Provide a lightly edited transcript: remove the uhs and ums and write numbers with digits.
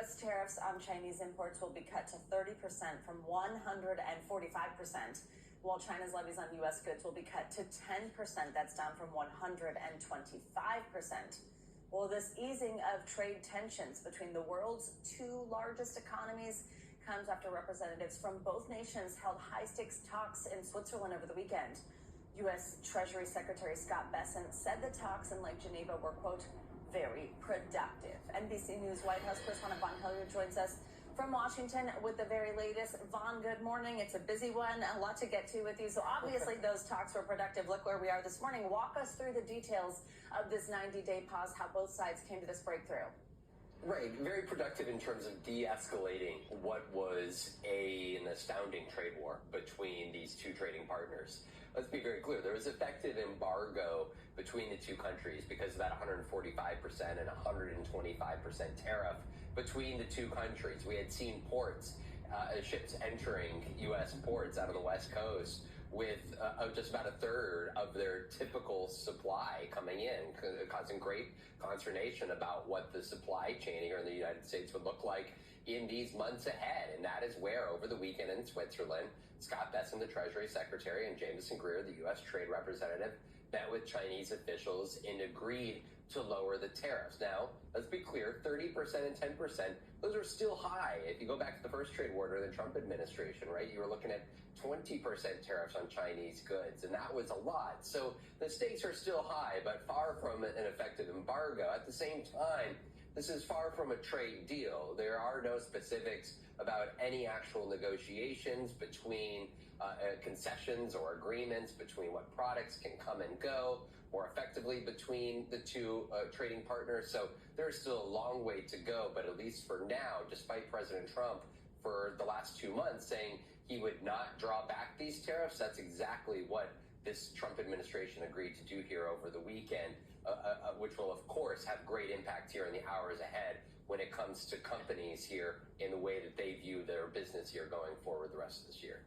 U.S. tariffs on Chinese imports will be cut to 30% from 145%, while China's levies on U.S. goods will be cut to 10%. That's down from 125%. Well, this easing of trade tensions between the world's two largest economies comes after representatives from both nations held high-stakes talks in Switzerland over the weekend. U.S. Treasury Secretary Scott Bessent said the talks in Lake Geneva were, quote, very productive. NBC News White House correspondent Vaughn Hilliard joins us from Washington with the very latest. Vaughn, good morning. It's a busy one, a lot to get to with you. So obviously those talks were productive. Look where we are this morning. Walk us through the details of this 90-day pause, how both sides came to this breakthrough. Right, very productive in terms of de-escalating what was an astounding trade war between these two trading partners. Let's be very clear, there was effective embargo between the two countries because of that 145% and 125% tariff between the two countries. We had seen ports, ships entering U.S. ports out of the West Coast with just about a third of their typical supply coming in, causing great consternation about what the supply chain here in the United States would look like in these months ahead. And that is where, over the weekend in Switzerland, Scott Bessent, the Treasury Secretary, and Jameson Greer, the U.S. Trade Representative, met with Chinese officials and agreed to lower the tariffs. Now, let's be clear, 30% and 10%, those are still high. If you go back to the first trade war during the Trump administration, right, you were looking at 20% tariffs on Chinese goods, and that was a lot. So the stakes are still high, but far from an effective embargo. At the same time, this is far from a trade deal. There are no specifics about any actual negotiations between concessions or agreements between what products can come and go more effectively between the two trading partners. So there's still a long way to go, but at least for now, despite President Trump for the last 2 months saying he would not draw back these tariffs, that's exactly what this Trump administration agreed to do here over the weekend, which will, of course, have great impact here in the hours ahead when it comes to companies here in the way that they view their business here going forward the rest of this year.